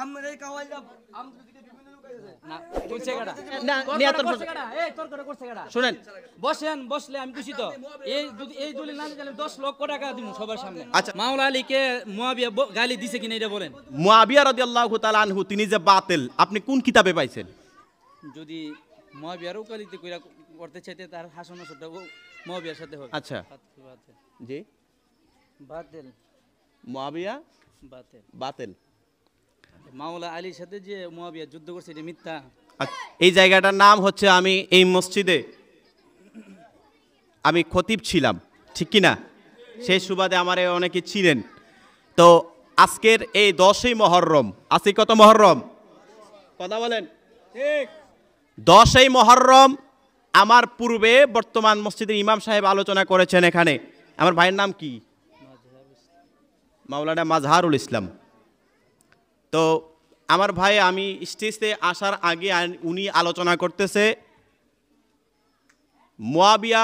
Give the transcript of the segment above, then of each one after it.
আমরা এই কাওয়াইলা আমরা দিকে বিভিন্ন লোক আছে না কইছে গাড়া না নিয়াতর করছে গাড়া এই তোর করে করছে গাড়া শুনেন বসেন বসলে আমি খুশি তো এই যদি এই দলিল না দিলে 10 লক্ষ টাকা দিব সবার সামনে আচ্ছা। মাওলা আলীকে মুয়াবিয়া গালি দিছে কিনা এটা বলেন মুয়াবিয়া রাদিয়াল্লাহু তাআলা আনহু তিনি যে বাতিল আপনি কোন কিতাবে পাইছেন? যদি মুয়াবিয়ার উকালিতে কইরা করতে চাইতে তার হাসান নসরটা মুয়াবিয়ার সাথে হবে আচ্ছা জি বাতিল মুয়াবিয়া বাতিল বাতিল মাওলা আলীর সাথে যে মুয়াবিয়া যুদ্ধ করছে এটা মিথ্যা। আচ্ছা, এই জায়গাটার নাম হচ্ছে আমি এই মসজিদে আমি খতিব ছিলাম ঠিক কি না? সেই সুবাদে আমার অনেকে ছিলেন। তো আজকের এই 10ই মহররম, আজকে কত মহররম কথা বলেন? ঠিক 10ই মহররম আমার পূর্বে বর্তমান মসজিদের ইমাম সাহেব আলোচনা করেছেন। এখানে আমার ভাইয়ের নাম কি? মাওলানা মাজহারুল ইসলাম। তো আমার ভাই আমি স্টেজে আসার আগে উনি আলোচনা করতেছে মুয়াবিয়া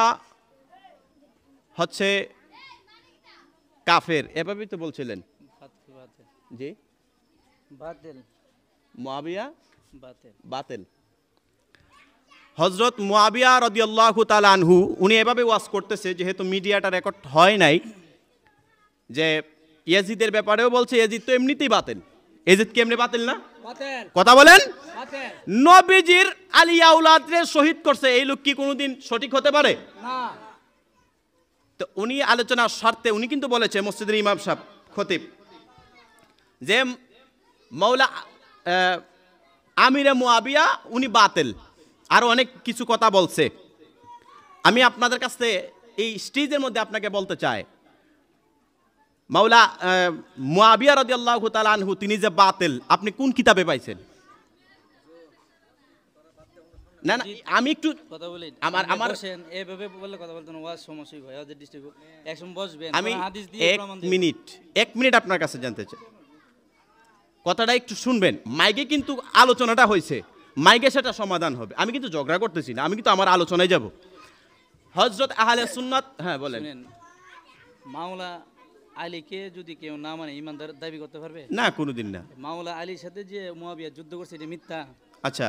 হচ্ছে কাফের, এভাবেই তো বলছিলেন জি। বাতিল মুয়াবিয়া বাতিল বাতিল। হযরত মুয়াবিয়া রাদিয়াল্লাহু তাআলা আনহু উনি এভাবে ওয়াজ করতেছে, যেহেতু মিডিয়াটা রেকর্ড হয় নাই, যে ইয়াজিদের ব্যাপারেও বলছে ইয়াজিদ তো এমনিতেই বাতিল। ইয়াজিদ কেমনে বাতিল না? বাতিল কথা বলেন। বাতিল নবীজির আলিয়া আওলাদরে শহীদ করছে, এই লোক কি কোনোদিন সঠিক হতে পারে? না। তো উনি আলোচনার স্বার্থে উনি কিন্তু বলেছে মসজিদের ইমাম সাহেব খতিব যে মাওলা আমিরে মুয়াবিয়া উনি বাতিল, আর অনেক কিছু কথা বলছে। আমি আপনাদের কাছে এই স্টেজের মধ্যে আপনাকে বলতে চাই, মাওলা মুয়াবিয়া রাদিয়াল্লাহু তাআলা আনহু তিনি যে বাতিল আপনি কোন কিতাবে পাইছেন? না না আমি একটু কথা বলি আমার বসেন এইভাবে বললে কথা বলতে না ওয়াজ সমস্যা হয় ওয়াজ ডিস্ট্রিক্ট একদম বসবেন আমি হাদিস দিয়ে প্রমাণ দিবেন। এক মিনিট আপনার কাছে জানতে চাই, কথাটা একটু শুনবেন। মাইকে কিন্তু আলোচনাটা হয়েছে, মাইকে সেটা সমাধান হবে। আমি কিন্তু ঝগড়া করতেছি না, আমি কিন্তু আমার আলোচনায় যাব। হযরত আহলে সুন্নাত হ্যাঁ বলেন। শুনেন মাওলা আলীকে যদি কেউ না মানে ইমানদার দাবি করতে পারবে না কোনোদিন না। মাওলা আলীর সাথে যে মুয়াবিয়া যুদ্ধ করছে এটা মিথ্যা। আচ্ছা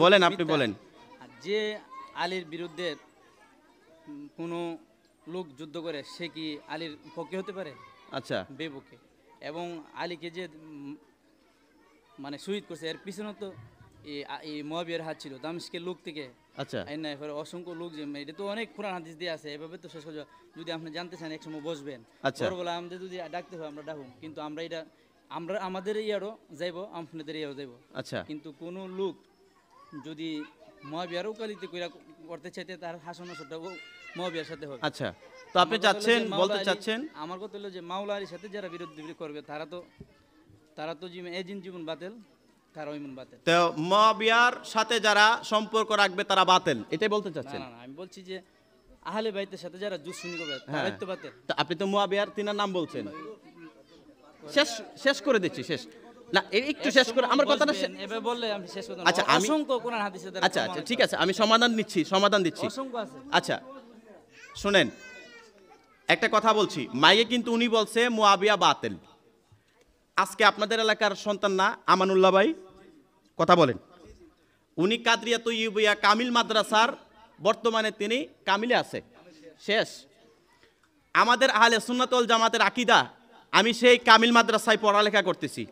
বলেন, আপনি মিথ্যা। বলেন। আর যে আলীর বিরুদ্ধে কোনো লোক যুদ্ধ করে সে কি আলীর পক্ষে হতে পারে? আচ্ছা বেপক্ষে। এবং আলীকে যে মানে শহীদ করছে এর পিছনে তো এই মুয়াবিয়ার হাত ছিল দামেস্কের লোক থেকে। আচ্ছা না এরপরে অসংখ্য লোক যে এটা তো অনেক কোরআন হাদিস দিয়ে আছে, এভাবে তো শেষ হয়ে যাবে। যদি আপনি জানতে চান একসময় বসবেন, আচ্ছা। বলা আমাদের যদি ডাকতে হয় আমরা ডাকুন, কিন্তু আমরা এটা আমরা আমাদের ইয়ারও যাইব আপনাদের ইয়ারও যাইব। আচ্ছা কিন্তু কোনো লোক যদি মুয়াবিয়ার উকালিতে কইরা করতে চাইতে তার হাসান নসরটা মুয়াবিয়ার সাথে হবে। আচ্ছা তো আপনি চাচ্ছেন বলতে চাচ্ছেন আমার কথা হলো যে মাওলা আলীর সাথে যারা বিরোধী করবে তারা তো জীবন বাতিল, তারা ইমান বাতিল। তো মুয়াবিয়ার সাথে যারা সম্পর্ক রাখবে তারা বাতিল, এটাই বলতে চাচ্ছেন? না আমি বলছি যে আহলে বাইতের সাথে যারা দুশমনি করবে তারাই তো বাতিল। তো আপনি তো মুয়াবিয়ার তিনার নাম বলছেন। শেষ করে দিচ্ছি, শেষ না একটু শেষ করে আমার কথাটা এভাবে বললে আমি শেষ করতে। আচ্ছা আমি অসংখ্য কোরআন হাদিসে দ্বারা আচ্ছা আচ্ছা ঠিক আছে আমি সমাধান দিচ্ছি। অসংখ্য আছে। আচ্ছা শুনেন একটা কথা বলছি, মাইকে কিন্তু উনি বলছে মুয়াবিয়া বাতিল। আজকে আপনাদের এলাকার সন্তান না আমানুল্লাহ ভাই কথা বলেন, উনি কাদরিয়া তৈয়বিয়া কামিল মাদ্রাসার বর্তমানে তিনি কামিলে আছে শেষ। আমাদের আহলে সুন্নাত ওয়াল জামাতের আকীদা, আমি সেই কামিল মাদ্রাসায় পড়ালেখা করতেছি।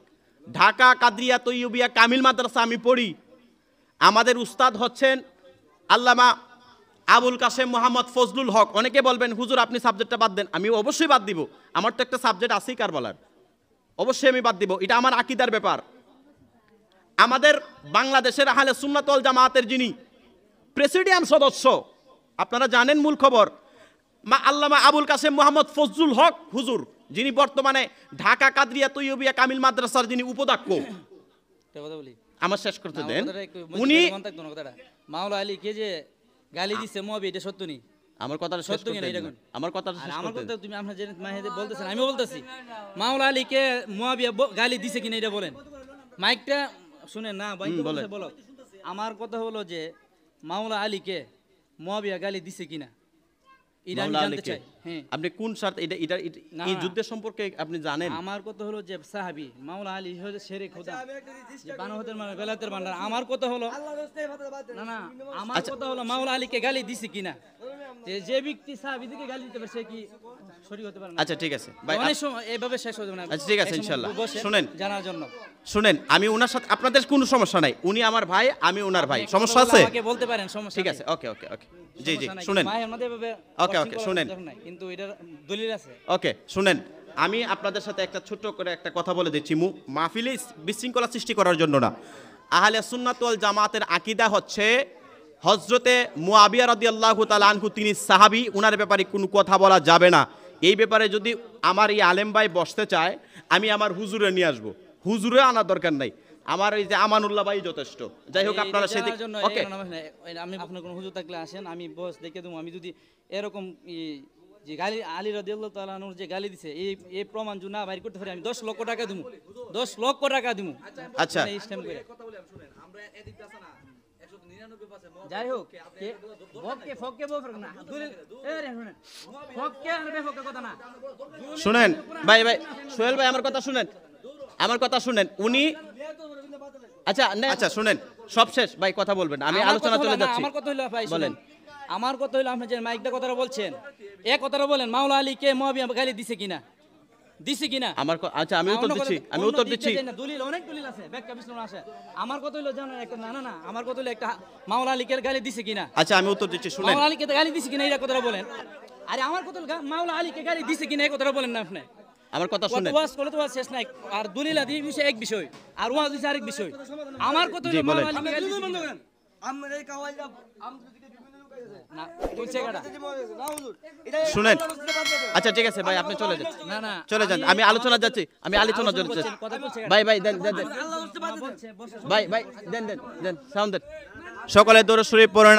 ঢাকা কাদরিয়া তৈয়বিয়া কামিল মাদ্রাসা আমি পড়ি। আমাদের উস্তাদ হচ্ছেন আল্লামা আবুল কাসেম মোহাম্মদ ফজলুল হক। অনেকে বলবেন হুজুর আপনি সাবজেক্টটা বাদ দেন, আমি অবশ্যই বাদ দিব। আমার তো একটা সাবজেক্ট আছেই কারবালার, অবশ্যই আমি বাদ দিব, এটা আমার আকীদার ব্যাপার। আমাদের বাংলাদেশের আহলে সুন্নাত ওয়াল জামাতের যিনি প্রেসিডিয়াম সদস্য আপনারা জানেন, মূল খবর আল্লামা আবুল কাসেম মোহাম্মদ ফজলুল হক হুজুর, যিনি বর্তমানে ঢাকা কাদরিয়া তৈয়বিয়া কামিল মাদ্রাসার যিনি উপাধ্যক্ষ। কথা বলি আমার শেষ করতে দেন। উনি মাওলা আলীকে যে গালি দিচ্ছে মুয়াবিয়া এটা সত্য নি? আমার কথাটা শেষ করতে দেন। আমার কথাটা শেষ করতে দেন। তুমি আপনার যে মাহেদে বলতেছেন আমি বলতেছি মাওলা আলীকে মুয়াবিয়া গালি দিছে কিনা এটা বলেন। মাইকটা শুনেন না ভাই বলো। আমার কথা হলো যে মাওলা আলীকে মুয়াবিয়া গালি দিছে কিনা এটা আমি মাওলা জানতে আলীকে চাই। হ্যাঁ, আপনি কোন স্বার্থে এটা না, এই না। যুদ্ধের সম্পর্কে আপনি জানেন? আমার কথা হলো যে সাহাবী মাওলা আলী হচ্ছে শেরে খোদা, আমি একটা জিনিস যে বানহতের মানে বেলাতের ভান্ডার। আমার কথা হলো আল্লাহর রাস্তায় ফাতে বাদ দেন। না না, আমার কথা হলো মাওলা আলীকে গালি দিছে কিনা। যে ব্যক্তি সাহাবীদেরকে গালি দিতে পারে সে কি শরীক হতে পারে না? আচ্ছা ঠিক আছে ভাই, অনেক সময় এইভাবে শেষ হয়ে যাবে না। আচ্ছা, ঠিক আছে, এক সময় ইনশাআল্লাহ। বসে শুনেন। জানার জন্য শুনেন, আমি ওনার সাথে আপনাদের কোনো সমস্যা নাই, উনি আমার ভাই, আমি ওনার ভাই, সমস্যা আছে? আমাকে বলতে পারেন, সমস্যা ঠিক নেই। আছে, ওকে ওকে ওকে, জি জি, সমস্যা নাই। শুনেন, ভাইয়ের মধ্যে এভাবে ওকে, ওকে, অশৃঙ্খলা শুনেন। দরকার নাই, কিন্তু এটার দলিল আছে। ওকে শুনেন, আমি আপনাদের সাথে একটা ছোট্ট করে একটা কথা বলে দিচ্ছি, মাহফিলে বিশৃঙ্খলা সৃষ্টি করার জন্য না। আহলে সুন্নাত ওয়াল জামাতের আকীদা হচ্ছে হযরতে মুআবিয়া রাদিয়াল্লাহু তাআলা আনহু তিনি সাহাবী, উনার ব্যাপারে কোনো কথা বলা যাবে না। এই ব্যাপারে যদি আমার এই আলেম ভাই বসতে চায়, আমি আমার হুজুরে নিয়ে আসবো, হুজুরে আনার দরকার নাই, আমার এই যে আমানুল্লাহ ভাই যথেষ্ট। যাই হোক, আপনারা এটা সেদিক জানার জন্য ওকে, আমি আপনার কোনো হুজুর থাকলে আসেন, আমি বস দেখে দেবো। আমি যদি এরকম যে গালি আলী রাদিয়াল্লাহু তাআলা আনহুর যে গালি দিছে এই প্রমাণ যদি না বাইর করতে পারি, আমি 10 লক্ষ টাকা দেবো, 10 লক্ষ টাকা দেবো। আচ্ছা। এই স্ট্যাম্প করে যাই হোক, ফককে ফককে বলবেন না, দলিল এই রে শুনেন, ফককে আর বেফককে কথা না। শুনেন ভাই ভাই, সোহেল ভাই আমার কথা শুনেন, আমার কথা শুনেন, উনি আচ্ছা আচ্ছা শুনেন, সব শেষ ভাই, কথা বলবেন, আমি আমার আলোচনা কথা চলে হলো না, যাচ্ছি। আমার কথা হলো ভাই বলেন। শুনেন, আমার কথা হলো আপনি যে মাইকটা কথাটা বলছেন, এই কথাটা বলেন, মাওলা আলীকে মুআবিয়া গালি দিছে কিনা, দিছে কিনা? আচ্ছা, আমি উত্তর দিচ্ছি, আমি উত্তর দিচ্ছি। দলিল অনেক দলিল আছে, ব্যাখ্যা বিশ্লেষণ আছে। আমার কথা হলো জানেন একটা, না না না, আমার কথা হলো একটা, মাওলা আলীকে গালি দিছে কিনা, আচ্ছা, আমি উত্তর দিচ্ছি, শুনেন। মাওলা আলীকে গালি দিছে কিনা, এই কথাটা বলেন। আরে আমার কথা হলো মাওলা আলীকে গালি দিছে কিনা, এই কথাটা বলেন না আপনি। আমার কথা শুনেন। ওয়াজ করলে তো ওয়াজ শেষ নাই, আর দলিল আদি বিষয় এক বিষয়, আর ওয়াজ হইছে আরেক বিষয়। আমার কথা জি, হলো বলেন। মাওলা আলীকে গালি দিছে বন্ধ কিনা। করেন। আমার এই কাওয়াইদা আমদিকে বিভিন্ন লোক আছে। না তুলছে কাটা। না হুজুর, এটা শুনেন। আল্লাহর রাস্তায় বাদ দেন। আচ্ছা ঠিক আছে ভাই, আপনি চলে যান, না না, চলে যান, আমি আলোচনা যাচ্ছি, আমি আলোচনা যাচ্ছি। কথা বলছে ভাই ভাই, দেন দেন দেন, আল্লাহর রাস্তায় বাদ দেন। বলছে বসে ভাই ভাই, দেন দেন দেন, সাউন্ড দেন। সকলে দরুদ শরীফ পড়েন।